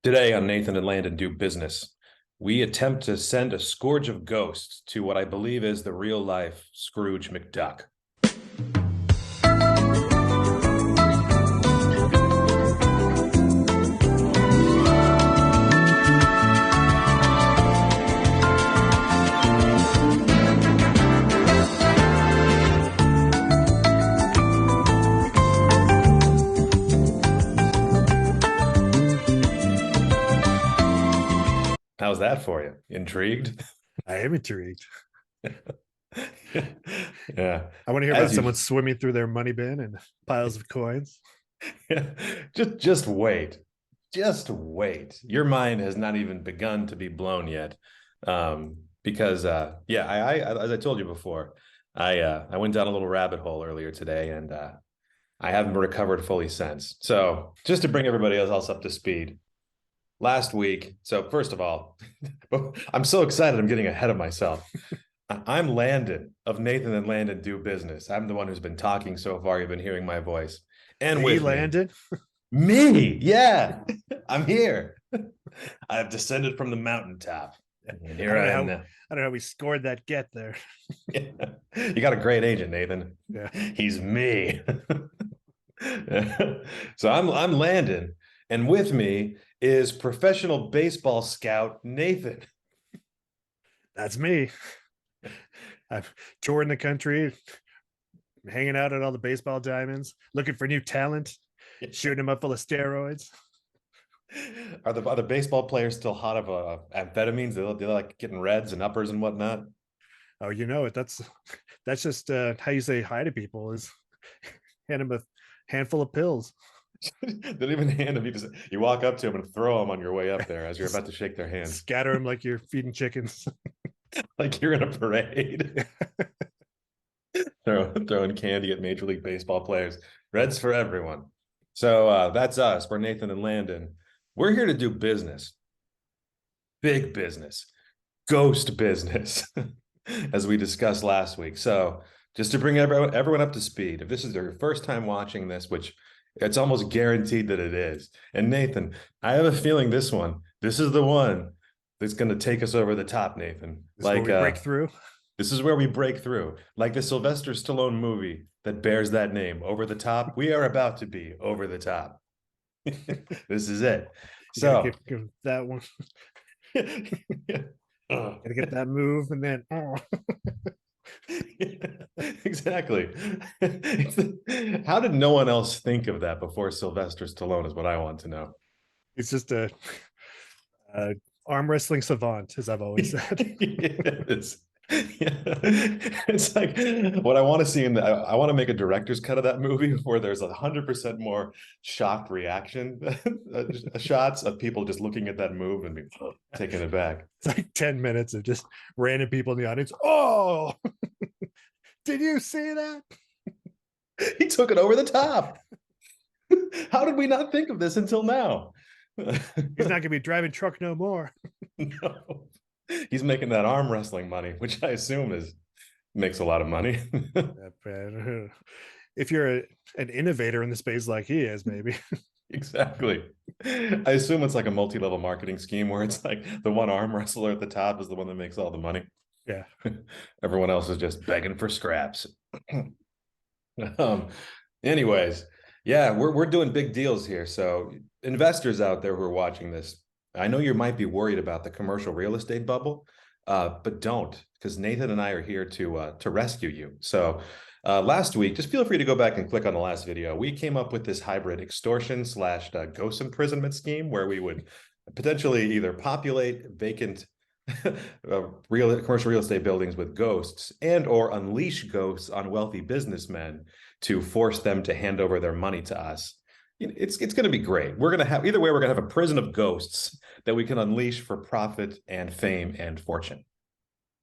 Today on Nathan and Landon Do Business, we attempt to send a scourge of ghosts to what I believe is the real-life Scrooge McDuck. How's that for you? Intrigued? I am intrigued. Yeah. I want to hear about someone swimming through their money bin and piles of coins. Just wait. Just wait. Your mind has not even begun to be blown yet. Because I as I told you before, I went down a little rabbit hole earlier today, and I haven't recovered fully since. So just to bring everybody else up to speed. Last week, so first of all, I'm so excited I'm getting ahead of myself. I'm Landon of Nathan and Landon Do Business. I'm the one who's been talking so far. You've been hearing my voice. And with Landon? Me, yeah, I'm here. I've descended from the mountaintop. And here I am now. I don't know how we scored that get there. Yeah. You got a great agent, Nathan. Yeah. He's me. So I'm Landon, and with me is professional baseball scout Nathan. That's me. I've toured the country, hanging out at all the baseball diamonds, looking for new talent, shooting them up full of steroids. Are the baseball players still hot of amphetamines? They're like getting reds and uppers and whatnot. Oh, you know it. That's just how you say hi to people, is hand them a handful of pills. They don't even hand them. You walk up to them and throw them on your way up there as you're about to shake their hands. Scatter them like you're feeding chickens. Like you're in a parade. Throwing candy at Major League Baseball players. Reds for everyone. So that's us. We're Nathan and Landon. We're here to do business. Big business. Ghost business. As we discussed last week. So just to bring everyone up to speed, if this is their first time watching this, which it's almost guaranteed that it is. And Nathan, I have a feeling this is the one that's going to take us over the top, Nathan. Like break through. This is where we break through. Like the Sylvester Stallone movie that bears that name, Over the Top. We are about to be over the top. This is it. So give that one. Gotta get that move, and then Exactly. How did no one else think of that before Sylvester Stallone is what I want to know. It's just a arm wrestling savant, as I've always said. It's like what I want to see I want to make a director's cut of that movie where there's 100% more shocked reaction shots of people just looking at that move and being taken aback. It's like 10 minutes of just random people in the audience. Oh, did you see that? He took it over the top. How did we not think of this until now? He's not gonna be driving truck no more. No. He's making that arm wrestling money, which I assume makes a lot of money. If you're an innovator in the space like he is, maybe. Exactly. I assume it's like a multi-level marketing scheme where it's like the one arm wrestler at the top is the one that makes all the money. Yeah. Everyone else is just begging for scraps. Anyways, yeah, we're doing big deals here. So investors out there who are watching this, I know you might be worried about the commercial real estate bubble, but don't, because Nathan and I are here to rescue you. So last week, just feel free to go back and click on the last video. We came up with this hybrid extortion / ghost imprisonment scheme where we would potentially either populate vacant commercial real estate buildings with ghosts and or unleash ghosts on wealthy businessmen to force them to hand over their money to us. It's going to be great. We're going to have a prison of ghosts that we can unleash for profit and fame and fortune.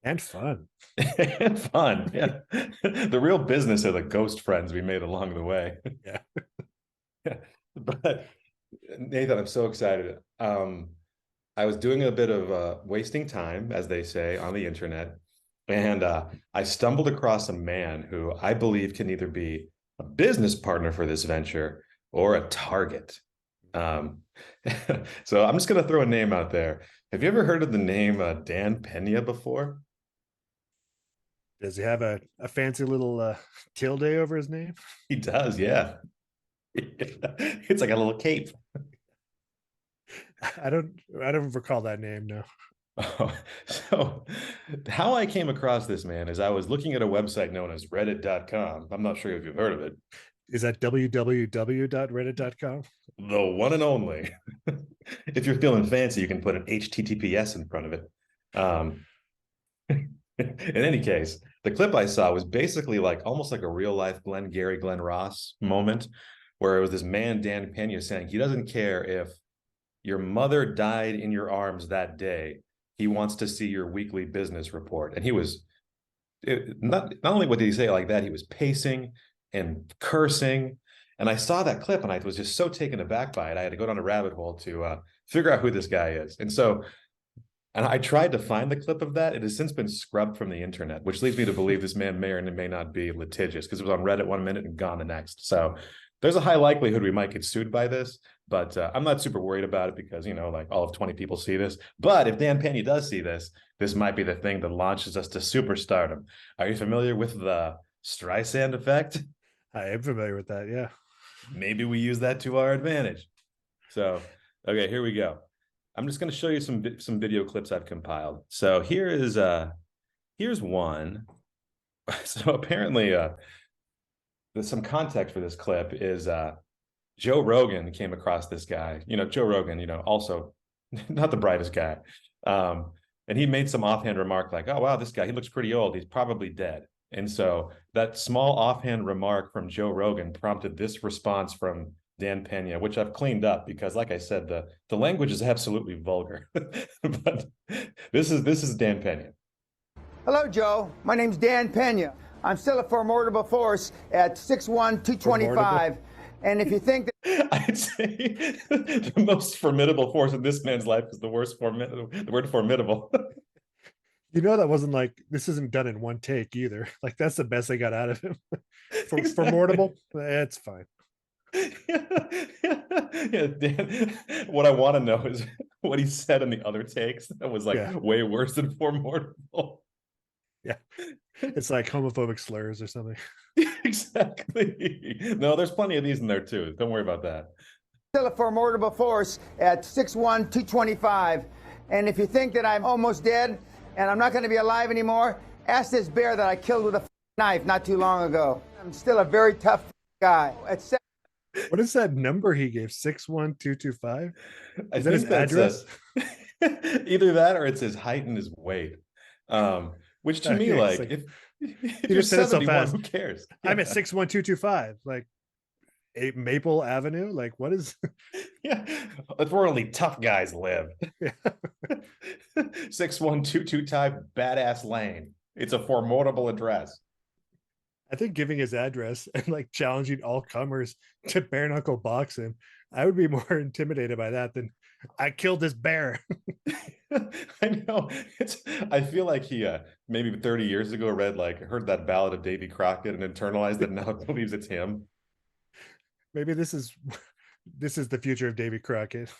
And fun. And fun. Yeah. The real business are the ghost friends we made along the way. Yeah. Yeah. But Nathan, I'm so excited. I was doing a bit of wasting time, as they say, on the internet. And I stumbled across a man who I believe can either be a business partner for this venture or a target. So I'm just going to throw a name out there. Have you ever heard of the name Dan Peña before? Does he have a fancy little tilde over his name? He does, yeah. It's like a little cape. I don't recall that name, no. Oh, so how I came across this man is I was looking at a website known as reddit.com. I'm not sure if you've heard of it. Is that www.reddit.com? The one and only. If you're feeling fancy, you can put an HTTPS in front of it. Um, in any case, the clip I saw was basically like almost like a real life Glenn Ross moment where it was this man, Dan Peña, saying he doesn't care if your mother died in your arms that day. He wants to see your weekly business report. And he was not only what did he say like that, he was pacing and cursing. And I saw that clip and I was just so taken aback by it. I had to go down a rabbit hole to figure out who this guy is. And I tried to find the clip of that. It has since been scrubbed from the internet, which leads me to believe this man may or may not be litigious because it was on Reddit 1 minute and gone the next. So there's a high likelihood we might get sued by this, but I'm not super worried about it because, like all of 20 people see this. But if Dan Peña does see this, this might be the thing that launches us to superstardom. Are you familiar with the Streisand effect? I am familiar with that, yeah. Maybe we use that to our advantage. So, okay, here we go. I'm just going to show you some video clips I've compiled. So here's one. So apparently, there's some context for this clip is Joe Rogan came across this guy. Joe Rogan, also not the brightest guy. And he made some offhand remark like, "Oh wow, this guy, he looks pretty old. He's probably dead." And so that small offhand remark from Joe Rogan prompted this response from Dan Peña, which I've cleaned up because, like I said, the language is absolutely vulgar. But this is Dan Peña. Hello, Joe. My name's Dan Peña. I'm still a formidable force at 6'1", 225. And if you think that I'd say the most formidable force in this man's life is the word formidable. That wasn't like, this isn't done in one take either. Like, that's the best they got out of him. Exactly. Formidable, it's fine. Yeah, Dan, what I want to know is what he said in the other takes that was way worse than formidable. Yeah, it's like homophobic slurs or something. Exactly. No, there's plenty of these in there too. Don't worry about that. Still a formidable force at 6'1", 225. And if you think that I'm almost dead and I'm not going to be alive anymore, ask this bear that I killed with a knife not too long ago. I'm still a very tough guy. What is that number he gave? 6'1", 225? Is that his that's address? Either that or it's his height and his weight. Which to me, like, if you're 71, who cares? I'm at 6'1", 225. Like, Maple Avenue. Like, what is? Yeah, that's where only tough guys live. Yeah. 6'1", 225, badass lane. It's a formidable address. I think giving his address and like challenging all comers to bare knuckle box him, I would be more intimidated by that than I killed this bear. I know. I feel like he maybe 30 years ago heard that ballad of Davy Crockett and internalized it and now believes it's him. Maybe this is the future of Davy Crockett.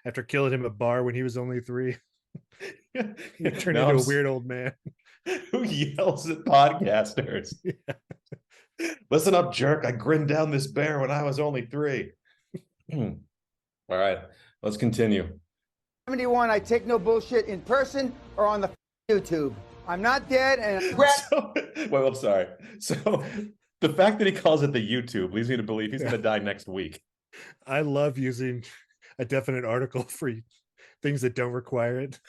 After killing him at a bar when he was only 3. He turned into a weird old man who yells at podcasters. Yeah. Listen up, jerk. I grinned down this bear when I was only 3. All right, let's continue. 71, I take no bullshit in person or on the YouTube. I'm not dead and well, I'm sorry. So the fact that he calls it the YouTube leads me to believe he's going to die next week. I love using a definite article for things that don't require it.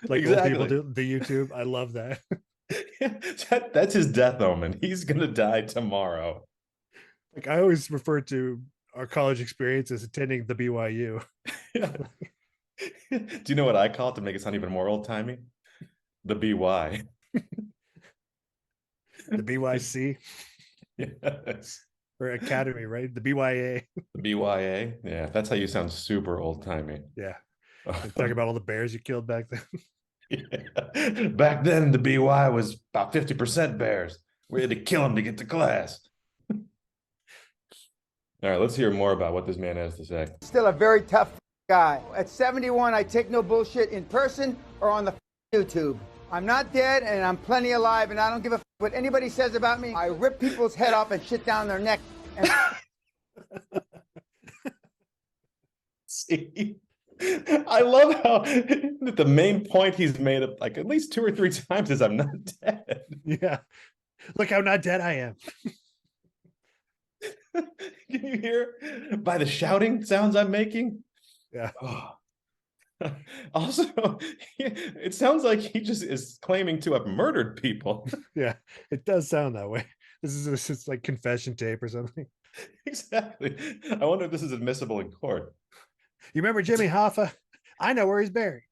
Like exactly. Old people do the YouTube. I love that. Yeah, that's his death omen. He's going to die tomorrow. Like, I always refer to our college experience as attending the BYU. Yeah. Do you know what I call it to make it sound even more old-timey? The BY. The BYC. Yes. Or Academy, right? The BYA. The BYA. Yeah, that's how you sound super old-timey. Yeah. Talking about all the bears you killed back then. Yeah. Back then, the BY was about 50% bears. We had to kill them to get to class. All right, let's hear more about what this man has to say. Still a very tough guy. At 71, I take no bullshit in person or on the YouTube. I'm not dead and I'm plenty alive and I don't give a what anybody says about me. I rip people's head off and shit down their neck. And See, I love how the main point he's made up like at least 2 or 3 times is I'm not dead. Yeah. Look how not dead I am. Can you hear by the shouting sounds I'm making? Yeah. Oh. Also, it sounds like he just is claiming to have murdered people. Yeah. It does sound that way. This is like confession tape or something. Exactly. I wonder if this is admissible in court. You remember Jimmy Hoffa? I know where he's buried.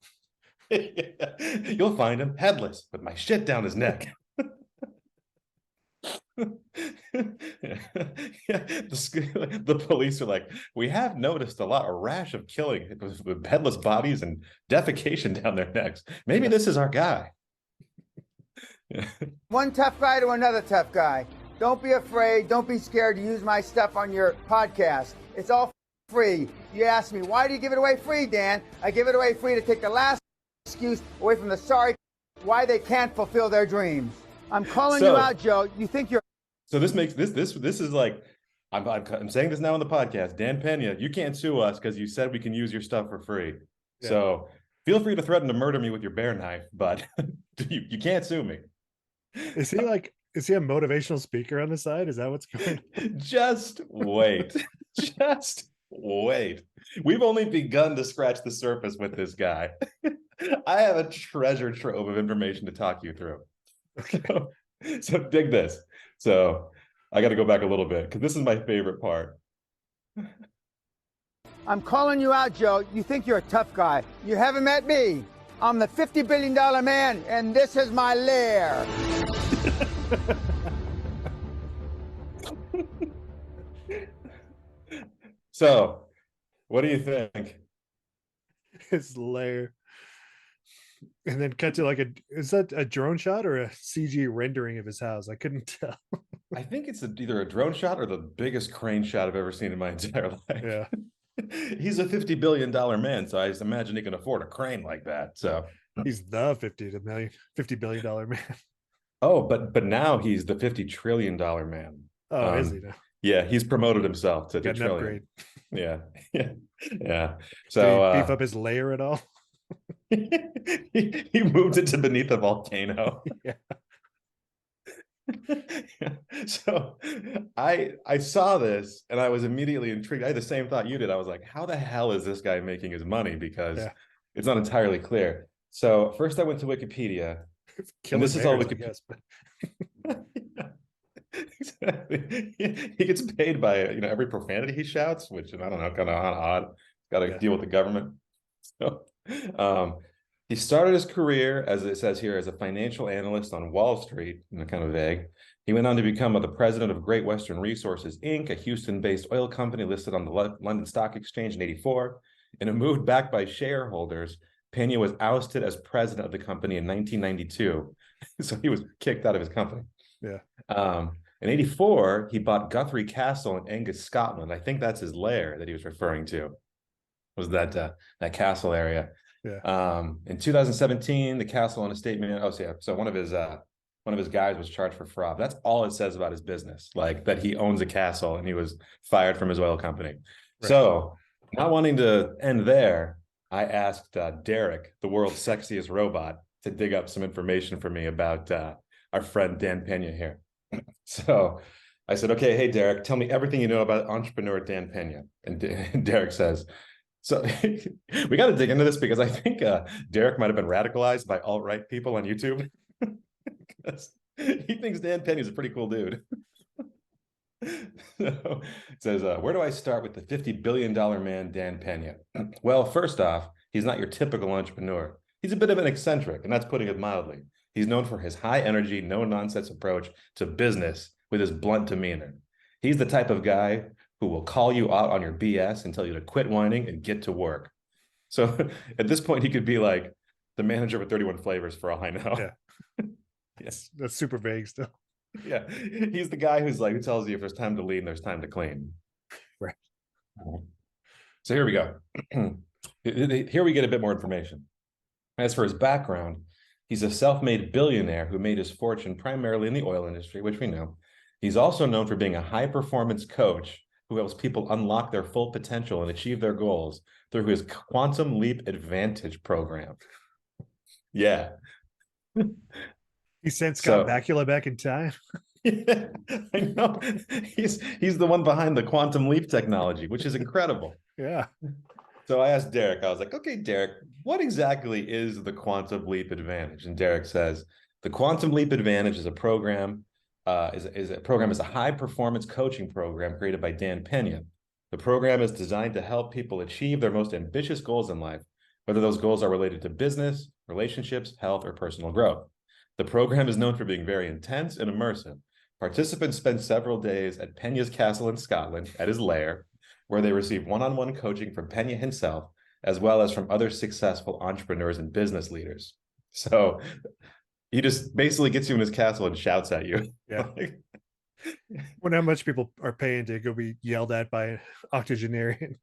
You'll find him headless with my shit down his neck. Yeah, the police are like, we have noticed a rash of killing with headless bodies and defecation down their necks. Maybe this is our guy. one tough guy to another tough guy. Don't be afraid. Don't be scared to use my stuff on your podcast. It's all free. You ask me, why do you give it away free, Dan? I give it away free to take the last excuse away from the sorry why they can't fulfill their dreams. I'm calling you out, Joe. You think you're... So this makes this is like, I'm saying this now on the podcast. Dan Peña, you can't sue us because you said we can use your stuff for free. Yeah. So feel free to threaten to murder me with your bear knife, but you can't sue me. Is he a motivational speaker on the side? Is that what's going on? Just wait. Just wait. We've only begun to scratch the surface with this guy. I have a treasure trove of information to talk you through. Okay. So dig this. So I got to go back a little bit because this is my favorite part. I'm calling you out, Joe. You think you're a tough guy. You haven't met me. I'm the $50 billion man, and this is my lair. So, what do you think? His lair. And then cut to like is that a drone shot or a CG rendering of his house? I couldn't tell. I think it's either a drone shot or the biggest crane shot I've ever seen in my entire life. Yeah. He's a $50 billion man, so I just imagine he can afford a crane like that. So he's the $50 billion man. Oh, but now he's the $50 trillion man. Oh, is he now? Yeah, he's promoted himself to got an upgrade. Yeah. Yeah. So did he beef up his layer at all? he moved it to beneath a volcano. Yeah. Yeah. So I saw this and I was immediately intrigued. I had the same thought you did. I was like, how the hell is this guy making his money? Because it's not entirely clear. So first I went to Wikipedia. And this is all Wikipedia. Exactly. He gets paid by every profanity he shouts, which I don't know, kind of odd. Got to deal with the government. So he started his career, as it says here, as a financial analyst on Wall Street, kind of vague. He went on to become the president of Great Western Resources, Inc., a Houston-based oil company listed on the London Stock Exchange in '84. In a move backed by shareholders, Peña was ousted as president of the company in 1992. So he was kicked out of his company. Yeah. In '84, he bought Guthrie Castle in Angus, Scotland. I think that's his lair that he was referring to. Was that castle area? Yeah. In 2017, the castle on a statement. So one of his guys was charged for fraud. That's all it says about his business, like that he owns a castle and he was fired from his oil company. Right. So, not wanting to end there, I asked Derek, the world's sexiest robot, to dig up some information for me about our friend Dan Peña here. So I said, okay, hey, Derek, tell me everything you know about entrepreneur Dan Peña. And Derek says, so we got to dig into this because I think Derek might have been radicalized by alt-right people on YouTube. Because he thinks Dan Peña is a pretty cool dude. So it says, where do I start with the $50 billion man, Dan Peña? Well, first off, he's not your typical entrepreneur. He's a bit of an eccentric, and that's putting it mildly. He's known for his high energy, no nonsense approach to business with his blunt demeanor. He's the type of guy who will call you out on your BS and tell you to quit whining and get to work. So at this point, he could be like the manager of 31 Flavors for all I know. Yeah. Yes. That's super vague still. Yeah. He's the guy who tells you if there's time to lead and there's time to clean. Right. So here we go. Here we get a bit more information. As for his background, he's a self-made billionaire who made his fortune primarily in the oil industry, which we know. He's also known for being a high-performance coach who helps people unlock their full potential and achieve their goals through his Quantum Leap Advantage program. Yeah. He sent Scott Bakula back in time. Yeah, I know. He's the one behind the quantum leap technology, which is incredible. Yeah. So I asked Derek, I was like, okay, Derek, what exactly is the Quantum Leap Advantage? And Derek says, the Quantum Leap Advantage is a program, is a high performance coaching program created by Dan Peña. The program is designed to help people achieve their most ambitious goals in life, whether those goals are related to business, relationships, health, or personal growth. The program is known for being very intense and immersive. Participants spend several days at Peña's castle in Scotland at his lair, where they receive one-on-one coaching from Peña himself, as well as from other successful entrepreneurs and business leaders. So he just basically gets you in his castle and shouts at you. Yeah. Wonder how much people are paying to go be yelled at by an octogenarian.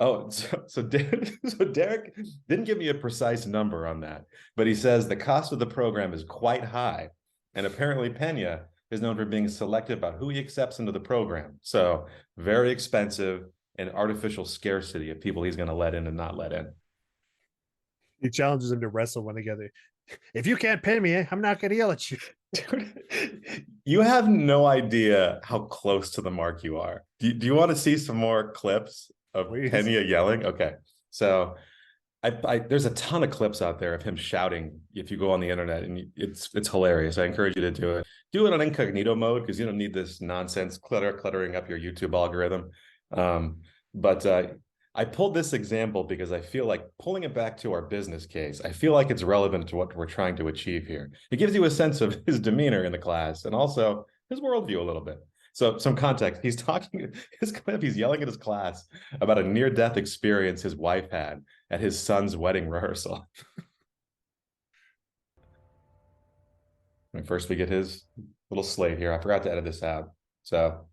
Oh, so Derek didn't give me a precise number on that, but he says the cost of the program is quite high. And apparently Peña is known for being selective about who he accepts into the program. So very expensive and artificial scarcity of people he's going to let in and not let in. He challenges him to wrestle one together. If you can't pin me, I'm not going to yell at you. Dude, you have no idea how close to the mark you are. Do you want to see some more clips of Peña yelling? Okay. So there's a ton of clips out there of him shouting if you go on the internet, and it's hilarious. I encourage you to do it. Do it on incognito mode because you don't need this nonsense cluttering up your YouTube algorithm. But I pulled this example because I feel like pulling it back to our business case, I feel like it's relevant to what we're trying to achieve here. It gives you a sense of his demeanor in the class and also his worldview a little bit. So some context, he's yelling at his class about a near-death experience his wife had at his son's wedding rehearsal. And first we get his little slate here. I forgot to edit this out. So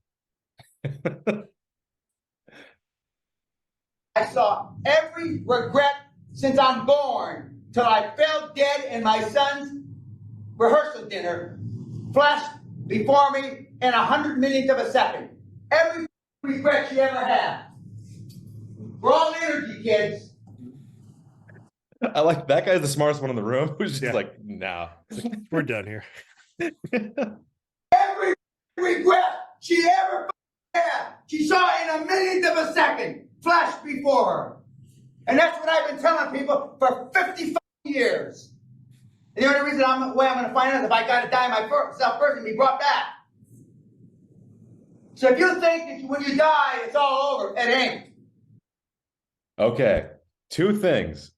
I saw every regret since I'm born till I fell dead in my son's rehearsal dinner flashed before me in 100 millionth of a second. Every regret she ever had. We're all energy, kids. I like that guy's the smartest one in the room who's just like, nah. We're done here. Every regret she ever had, she saw in a millionth of a second flash before her. And that's what I've been telling people for 55 years. And the only reason I'm going to find out is if I got to die myself first and be brought back. So if you think that when you die, it's all over, it ain't. Okay, two things.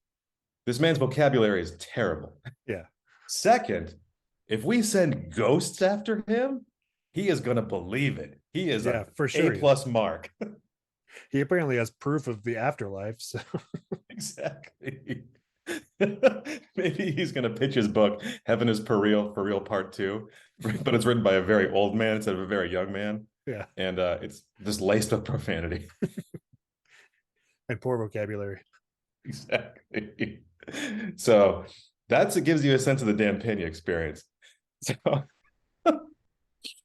This man's vocabulary is terrible. Yeah. Second, if we send ghosts after him, he is going to believe it. He is for sure A+ mark. He apparently has proof of the afterlife. So exactly. Maybe he's going to pitch his book, Heaven is for Real Part 2, but it's written by a very old man instead of a very young man. Yeah. And it's just laced with profanity. And poor vocabulary. Exactly. So it gives you a sense of the Dan Peña experience. So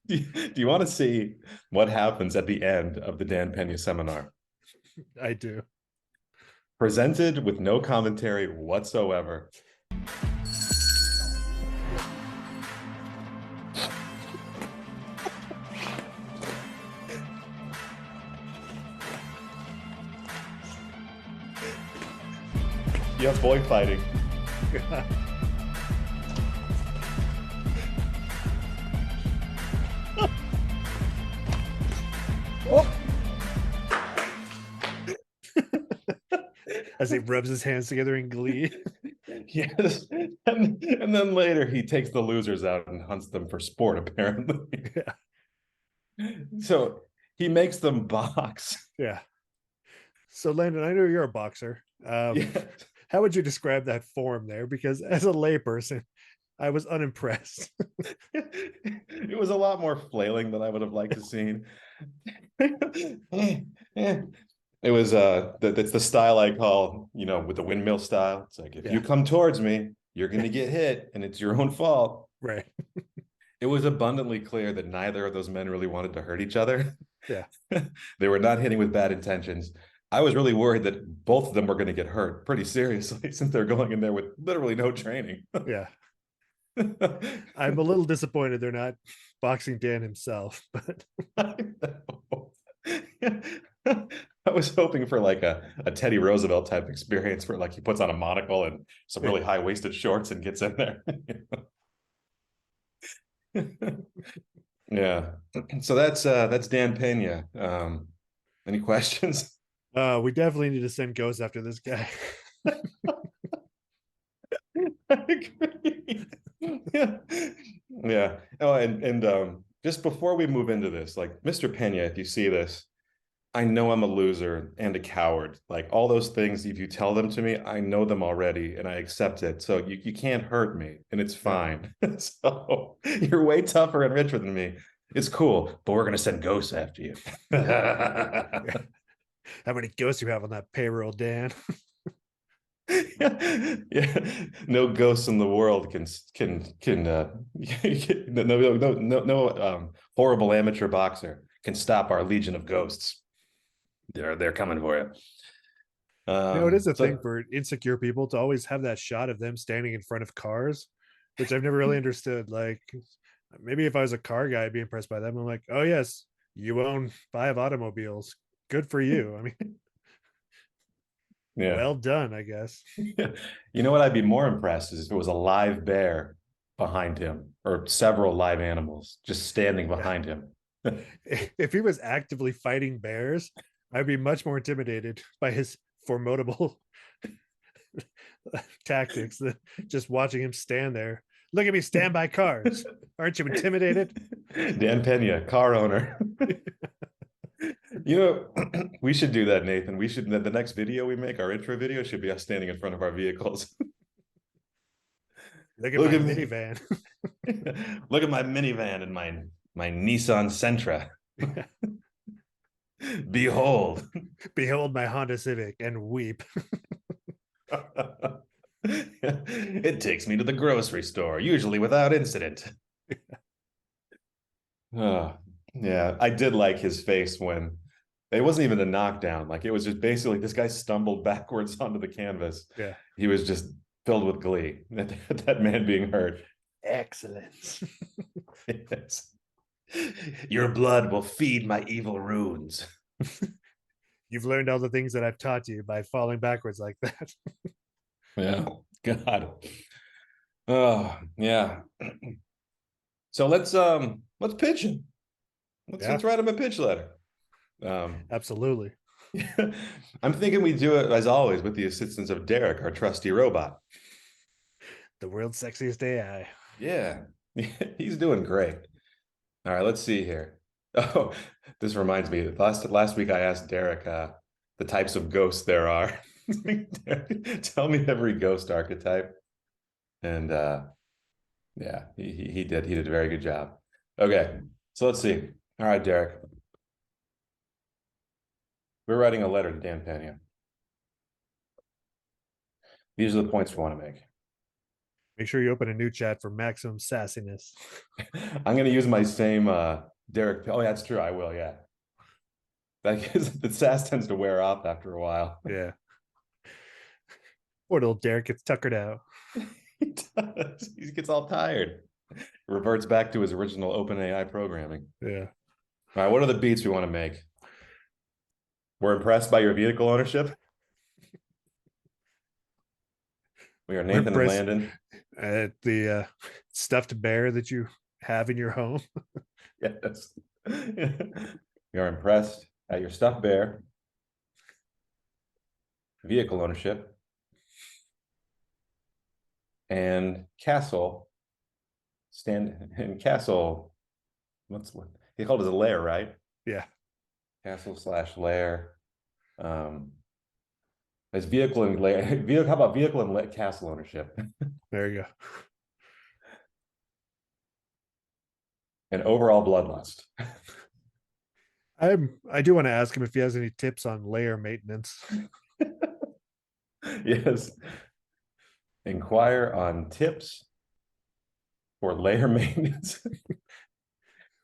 do you want to see what happens at the end of the Dan Peña seminar? I do. Presented with no commentary whatsoever. You have boy fighting. As he rubs his hands together in glee. Yes. And then later he takes the losers out and hunts them for sport, apparently. Yeah. So he makes them box. Yeah. So Landon, I know you're a boxer. How would you describe that form there? Because as a layperson, I was unimpressed. It was a lot more flailing than I would have liked to seen. It was that's the style I call, with the windmill style. It's like, if you come towards me, you're gonna get hit and it's your own fault. Right. It was abundantly clear that neither of those men really wanted to hurt each other. Yeah. They were not hitting with bad intentions. I was really worried that both of them were going to get hurt pretty seriously since they're going in there with literally no training. Yeah. I'm a little disappointed they're not boxing Dan himself, but I was hoping for like a Teddy Roosevelt type experience where like he puts on a monocle and some really high-waisted shorts and gets in there. Yeah. So that's Dan Peña. Any questions? we definitely need to send ghosts after this guy. I agree. Yeah. Yeah. Oh, and just before we move into this, like, Mr. Peña, if you see this, I know I'm a loser and a coward. Like, all those things, if you tell them to me, I know them already and I accept it. So you can't hurt me and it's fine. So you're way tougher and richer than me. It's cool, but we're gonna send ghosts after you. How many ghosts you have on that payroll, Dan? Yeah, no ghosts in the world can no horrible amateur boxer can stop our legion of ghosts. They're coming for you. It is a thing for insecure people to always have that shot of them standing in front of cars, which I've never really understood. Like, maybe if I was a car guy, I'd be impressed by them. I'm like, oh yes, you own 5 automobiles. Good for you. I mean, yeah, well done, I guess. You know what I'd be more impressed is if it was a live bear behind him or several live animals just standing behind him. If he was actively fighting bears, I'd be much more intimidated by his formidable tactics than just watching him stand there. Look at me stand by cars. Aren't you intimidated? Dan Peña, car owner. We should do that, Nathan. We should, the next video we make, our intro video, should be us standing in front of our vehicles. Look at my minivan. Look at my minivan and my Nissan Sentra. Behold my Honda Civic and weep. It takes me to the grocery store, usually without incident. Oh, yeah, I did like his face when it wasn't even a knockdown. Like, it was just basically this guy stumbled backwards onto the canvas. Yeah, he was just filled with glee at that man being hurt. Excellent. Yes. Your blood will feed my evil runes. You've learned all the things that I've taught you by falling backwards like that. Yeah, God. Oh, yeah. So let's pitch him. Let's write him a pitch letter. Absolutely. I'm thinking we do it, as always, with the assistance of Derek, our trusty robot. The world's sexiest AI. Yeah, he's doing great. All right, let's see here. Oh, this reminds me. Last week I asked Derek the types of ghosts there are. Tell me every ghost archetype. And yeah, he did a very good job. Okay, so let's see. All right, Derek. We're writing a letter to Dan Peña. These are the points we want to make. Make sure you open a new chat for maximum sassiness. I'm going to use my same Derek. Oh, yeah, that's true. I will. Yeah. The sass tends to wear off after a while. Yeah. Poor little Derek gets tuckered out. He does. He gets all tired. Reverts back to his original OpenAI programming. Yeah. All right. What are the beats we want to make? We're impressed by your vehicle ownership. We are Nathan and Landon. The stuffed bear that you have in your home. Yes. We are impressed at your stuffed bear, vehicle ownership, and castle. What he called it, a lair, right? Yeah. Castle/lair. As vehicle and lair. How about vehicle and castle ownership? There you go. And overall bloodlust. I do want to ask him if he has any tips on layer maintenance. Yes. Inquire on tips for layer maintenance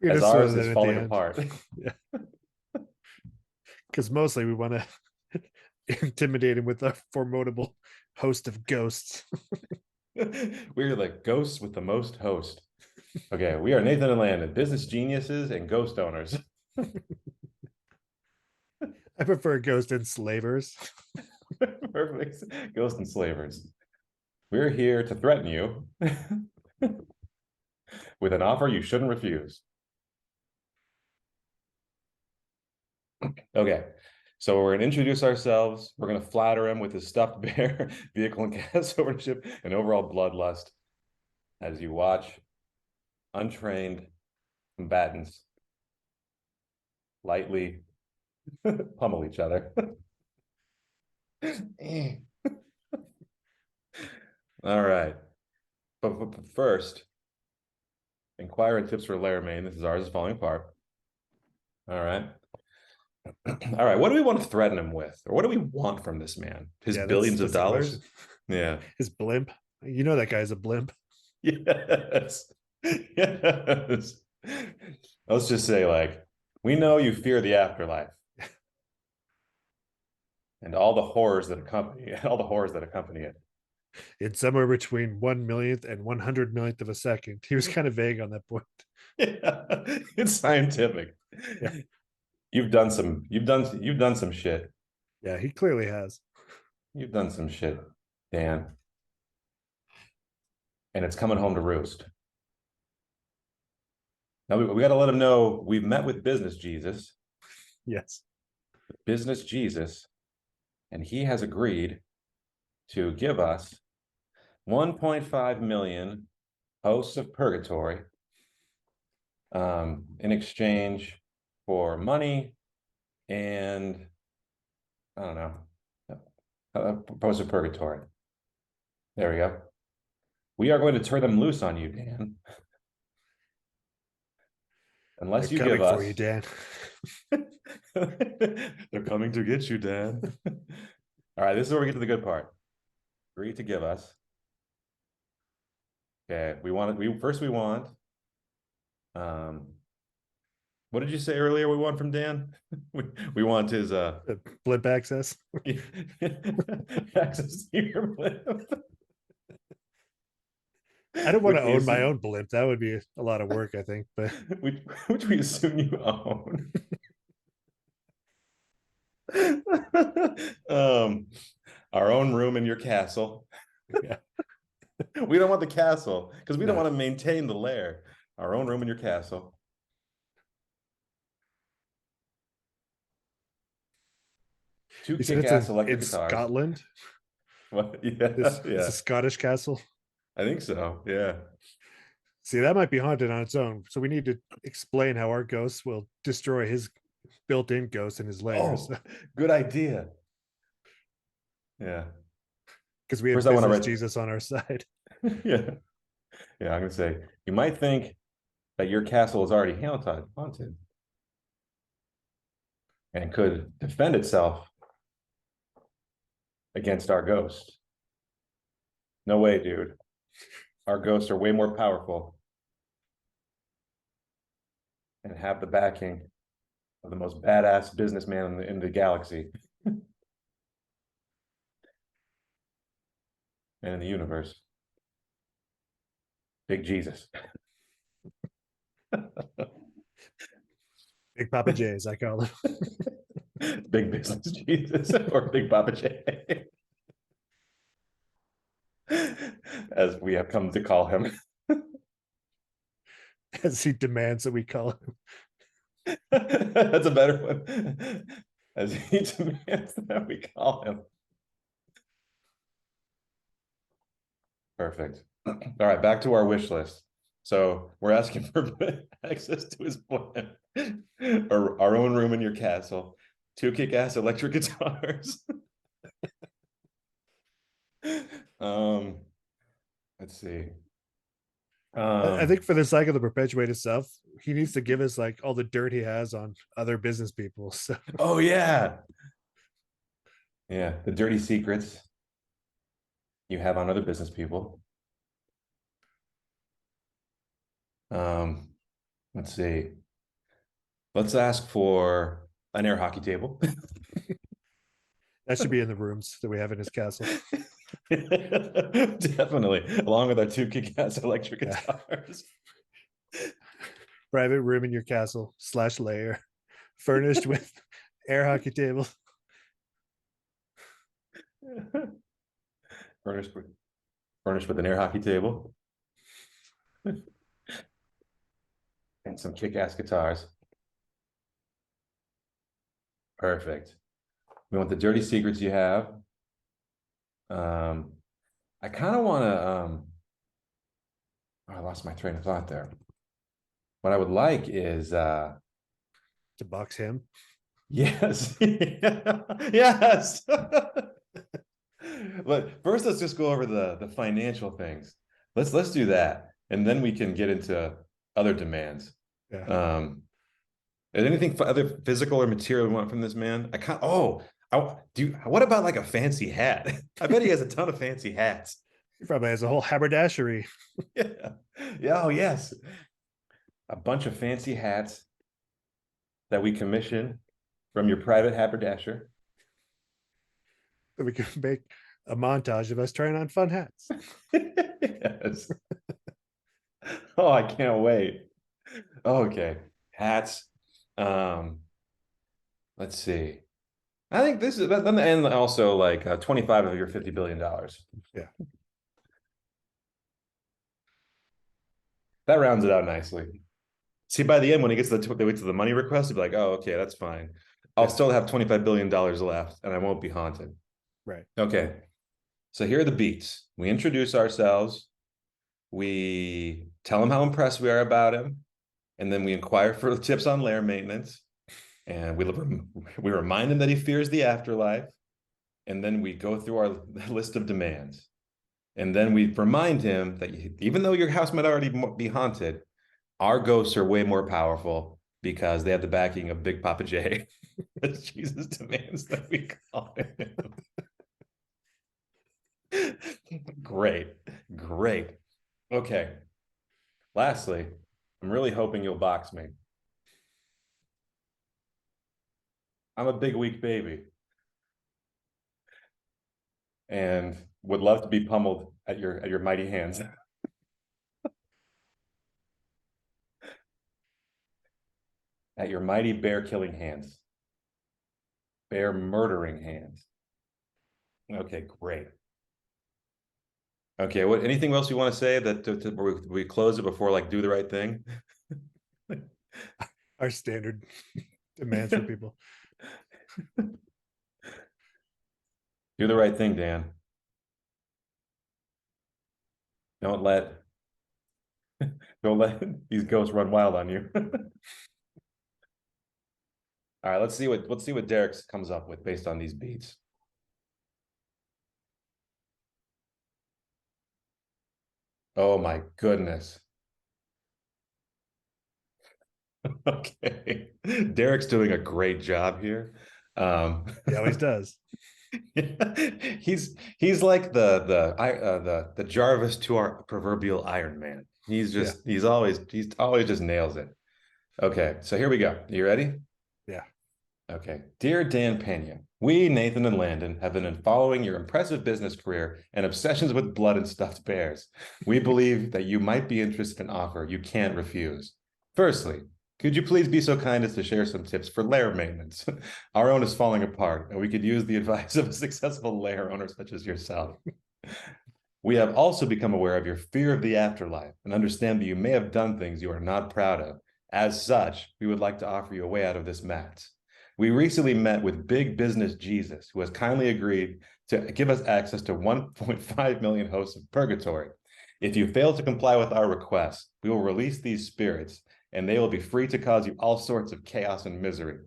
as Just throw ours that is at the falling end. apart. Yeah. Because mostly we want to intimidate him with a formidable host of ghosts. We're the ghosts with the most host. Okay, we are Nathan and Landon, business geniuses and ghost owners. I prefer ghost enslavers. Perfect. Ghost enslavers. We're here to threaten you with an offer you shouldn't refuse. Okay, so we're going to introduce ourselves. We're going to flatter him with his stuffed bear, vehicle and gas ownership, and overall bloodlust as you watch untrained combatants lightly pummel each other. All right. But first, inquire and tips for layer main. This is ours is falling apart. All right. All right. What do we want to threaten him with? Or what do we want from this man? His billions of dollars? Yeah. His blimp. You know that guy's a blimp. Yes. Yes. Let's just say, like, we know you fear the afterlife. And all the horrors that accompany it. It's somewhere between 1 millionth and 100 millionth of a second. He was kind of vague on that point. Yeah, it's scientific. Yeah. You've done some shit. Yeah, he clearly has. You've done some shit, Dan. And it's coming home to roost. Now we got to let him know we've met with business Jesus. Yes. Business Jesus. And he has agreed to give us 1.5 million hosts of purgatory in exchange for money and I don't know, hosts of purgatory. There we go. We are going to turn them loose on you, Dan. Unless you give us. For you, Dan. They're coming to get you, Dan. All right, this is where we get to the good part. Agree to give us. Okay, we want. What did you say earlier? We want from Dan. we want his blimp access. Access to your blimp. I don't want to own my own blimp. That would be a lot of work, I think. But which we assume you own. Our own room in your castle. Yeah. We don't want the castle because we don't want to maintain the lair. Our own room in your castle. Two kick-ass electric guitars. Scotland. What? Yeah, it's a Scottish castle. I think so. Yeah. See, that might be haunted on its own. So we need to explain how our ghosts will destroy his built-in ghosts in his layers. Oh, good idea. Yeah. Because we have business Jesus on our side. Yeah. Yeah, I'm gonna say you might think that your castle is already haunted and could defend itself against our ghosts. No way, dude. Our ghosts are way more powerful and have the backing of the most badass businessman in the galaxy and in the universe. Big Jesus. Big Papa J's, I call him. Big business Jesus or Big Papa J. As we have come to call him. As he demands that we call him. That's a better one. As he demands that we call him. Perfect. All right, back to our wish list. So we're asking for access to his plan, our own room in your castle, 2 kick-ass electric guitars. Let's see. I think for the cycle to perpetuate itself, he needs to give us like all the dirt he has on other business people. So Oh yeah. Yeah, the dirty secrets you have on other business people. Let's see. Let's ask for an air hockey table. that should be in the rooms that we have in his castle. Definitely, along with our 2 kick-ass electric guitars. Private room in your castle / lair, furnished with air hockey table. Furnished with an air hockey table. And some kick-ass guitars. Perfect. We want the dirty secrets you have. I kind of want to, I lost my train of thought there. What I would like is to box him. Yes. Yes. But first, let's just go over the financial things. Let's do that, and then we can get into other demands. Yeah. Is anything other physical or material we want from this man? What about like a fancy hat? I bet he has a ton of fancy hats. He probably has a whole haberdashery. Yeah. Yeah. Oh, yes. A bunch of fancy hats that we commission from your private haberdasher. So we can make a montage of us trying on fun hats. Yes. Oh, I can't wait. Okay. Hats. Let's see. I think this is, and also like 25 of your $50 billion. Yeah. That rounds it out nicely. See, by the end, when he gets to the money request, he'll be like, oh, okay, that's fine. I'll still have $25 billion left and I won't be haunted. Right. Okay. So here are the beats. We introduce ourselves. We tell him how impressed we are about him. And then we inquire for tips on lair maintenance. And we remind him that he fears the afterlife. And then we go through our list of demands. And then we remind him that even though your house might already be haunted, our ghosts are way more powerful because they have the backing of Big Papa J. That's Jesus demands that we call him. Great. Okay. Lastly, I'm really hoping you'll box me. I'm a big, weak baby. And would love to be pummeled at your mighty hands. At your mighty bear-killing hands. Bear-murdering hands. Okay, great. Okay, anything else you want to say that we close it before like do the right thing? Our standard demands for people. Do the right thing, Dan. Don't let these ghosts run wild on you. All right, let's see what Derek comes up with based on these beats. Oh my goodness. Okay. Derek's doing a great job here. He always does. He's like the Jarvis to our proverbial Iron Man. He always just nails it. Okay, so here we go. You ready? Yeah. Okay. Dear Dan Peña, we, Nathan and Landon, have been following your impressive business career and obsessions with blood and stuffed bears. We believe that you might be interested in an offer you can't refuse. Firstly, could you please be so kind as to share some tips for lair maintenance? Our own is falling apart, and we could use the advice of a successful lair owner such as yourself. We have also become aware of your fear of the afterlife and understand that you may have done things you are not proud of. As such, we would like to offer you a way out of this mess. We recently met with Big Business Jesus, who has kindly agreed to give us access to 1.5 million hosts of purgatory. If you fail to comply with our request, we will release these spirits, and they will be free to cause you all sorts of chaos and misery.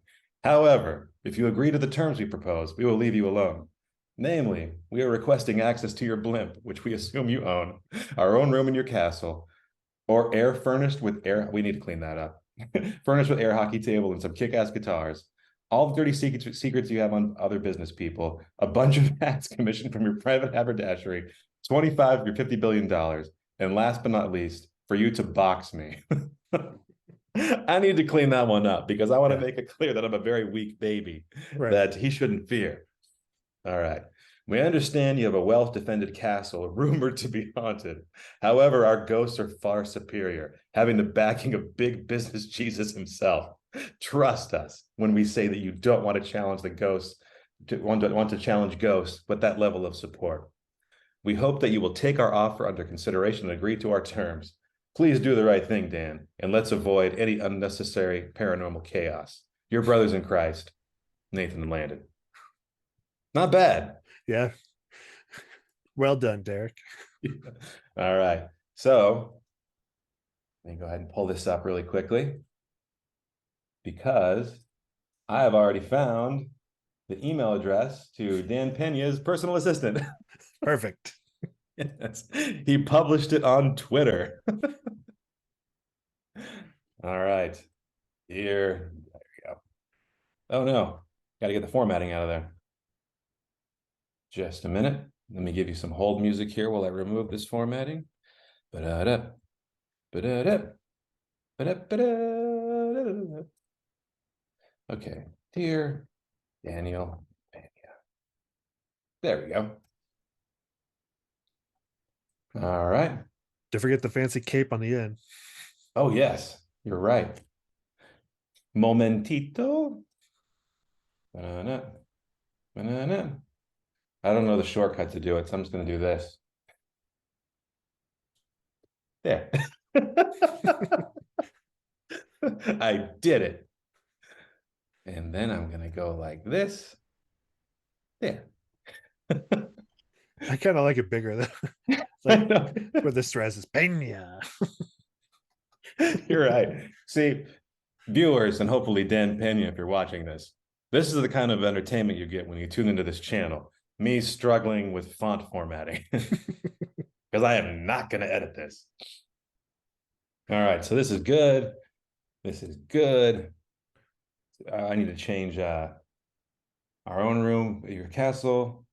However, if you agree to the terms we propose, we will leave you alone. Namely, we are requesting access to your blimp, which we assume you own, our own room in your castle, or air furnished with air. We need to clean that up. Furnished with air hockey table and some kick-ass guitars. All the dirty secrets you have on other business people. A bunch of hats commissioned from your private haberdashery. 25 of your $50 billion. And last but not least, for you to box me. I need to clean that one up because I want to make it clear that I'm a very weak baby that he shouldn't fear. All right. We understand you have a well-defended castle rumored to be haunted. However, our ghosts are far superior, having the backing of big business Jesus himself. Trust us when we say that you don't want to challenge the ghosts, want to challenge ghosts with that level of support. We hope that you will take our offer under consideration and agree to our terms. Please do the right thing, Dan, and let's avoid any unnecessary paranormal chaos. Your brothers in Christ, Nathan and Landon. Not bad. Yeah. Well done, Derek. All right. So let me go ahead and pull this up really quickly because I have already found the email address to Dan Peña's personal assistant. Perfect. Yes. He published it on Twitter. All right. Here. There we go. Oh, no. Got to get the formatting out of there. Just a minute. Let me give you some hold music here while I remove this formatting. Ba-da-da. Ba-da-da. Ba-da-ba-da. Okay. Dear Daniel Peña. There we go. All right. Don't forget the fancy cape on the end. Oh, yes. You're right. Momentito. Banana. Banana. I don't know the shortcut to do it, so I'm just going to do this. There. I did it. And then I'm going to go like this. There. I kind of like it bigger though. Like where the stress is Peña. You're right. See, viewers, and hopefully Dan Peña, if you're watching this, this is the kind of entertainment you get when you tune into this channel. Me struggling with font formatting because I am not going to edit this. All right, so this is good. This is good. I need to change our own room at your castle,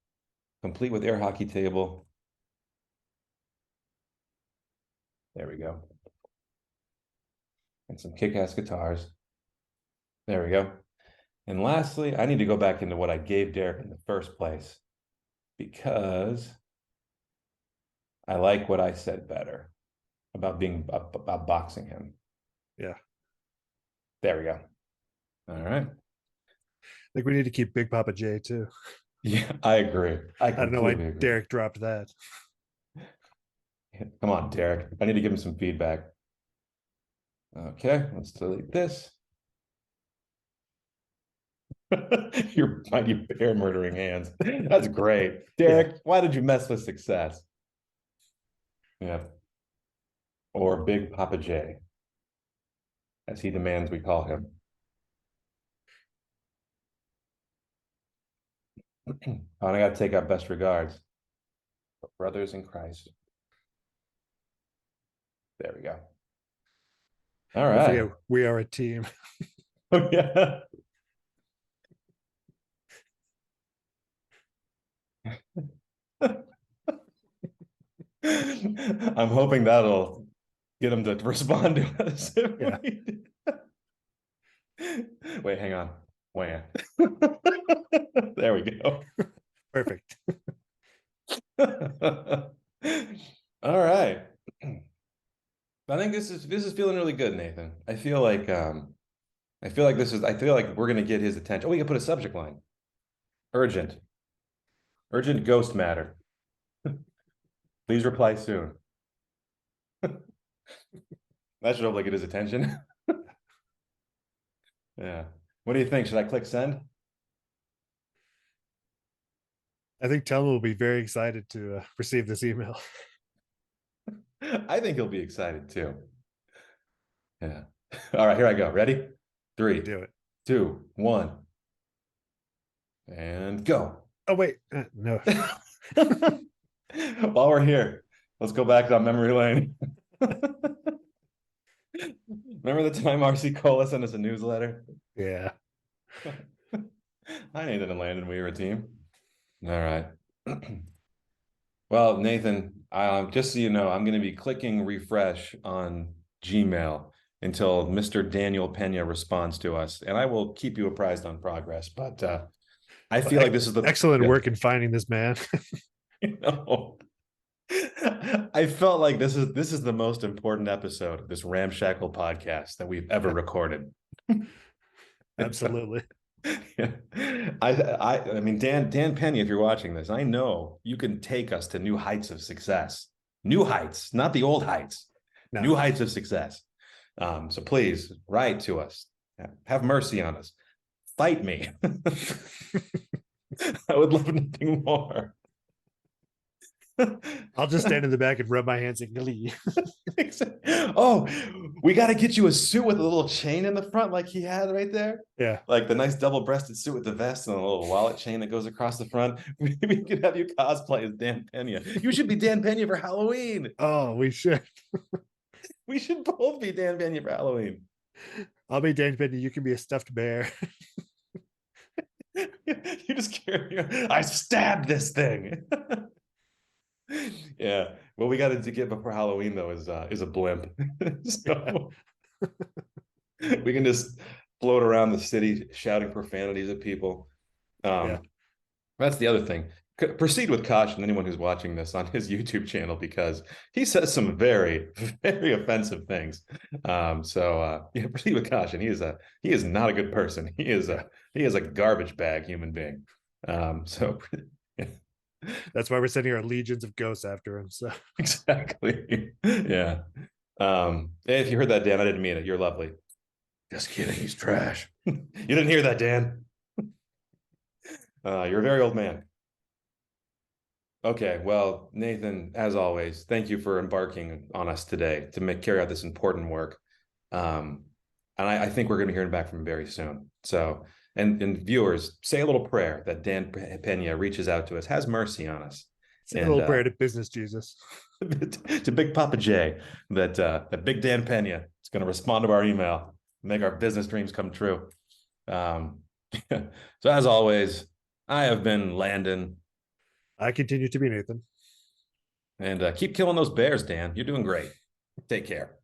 complete with air hockey table. There we go. And some kick-ass guitars. There we go. And lastly, I need to go back into what I gave Derek in the first place because I like what I said better about boxing him. Yeah. There we go. All right. I think we need to keep Big Papa J too. Yeah, I agree. I don't know why agree. Derek dropped that. Come on, Derek. I need to give him some feedback. Okay, let's delete this. Your mighty bear murdering hands. That's great. Derek, why did you mess with success? Yeah. Or Big Papa J, as he demands we call him. Oh, and I got to take out best regards. Brothers in Christ. There we go. All right. We are a team. Oh, yeah. I'm hoping that'll get him to respond to us. Yeah. Wait, hang on. Wham. There we go. Perfect. All right. I think this is feeling really good, Nathan. I feel like we're gonna get his attention. Oh, we can put a subject line. Urgent. Urgent ghost matter. Please reply soon. That should hopefully get his attention. Yeah. What do you think? Should I click send? I think Telma will be very excited to receive this email. I think he'll be excited too. Yeah. All right, here I go. Ready? 3, do it. 2, 1. And go. Oh, wait. No. While we're here, let's go back down memory lane. Remember the time RC Cola sent us a newsletter? Yeah. Hi, Nathan and Landon. We were a team. All right. Well, Nathan, just so you know, I'm going to be clicking refresh on Gmail until Mr. Daniel Peña responds to us, and I will keep you apprised on progress. But I feel like this is the excellent work in finding this man. I felt like this is the most important episode of this ramshackle podcast that we've ever recorded. Absolutely. Yeah. I mean, Dan Peña, if you're watching this, I know you can take us to new heights of success. New heights, not the old heights. No. New heights of success. So please write to us. Have mercy on us. Fight me. I would love nothing more. I'll just stand in the back and rub my hands in glee. Oh, we got to get you a suit with a little chain in the front like he had right there. Yeah. Like the nice double-breasted suit with the vest and a little wallet chain that goes across the front. We could have you cosplay as Dan Peña. You should be Dan Peña for Halloween. Oh, we should. We should both be Dan Peña for Halloween. I'll be Dan Peña. You can be a stuffed bear. You just carry. I stabbed this thing. Yeah. What we got to get before Halloween though is a blimp. So we can just float around the city shouting profanities at people. That's the other thing. Proceed with caution, anyone who's watching this on his YouTube channel, because he says some very, very offensive things. Yeah, proceed with caution. He is not a good person. He is a garbage bag human being. Yeah. That's why we're sending our legions of ghosts after him. So exactly. Yeah. If you heard that, Dan, I didn't mean it. You're lovely. Just kidding. He's trash. You didn't hear that, Dan. You're a very old man. Okay. Well, Nathan, as always, thank you for embarking on us today to carry out this important work. And I think we're going to be hearing back from him very soon. So, and viewers, say a little prayer that Dan Peña reaches out to us, has mercy on us. Say a little prayer to business Jesus. To Big Papa J, that Big Dan Peña is going to respond to our email, make our business dreams come true. So as always, I have been Landon. I continue to be Nathan. And keep killing those bears, Dan. You're doing great. Take care.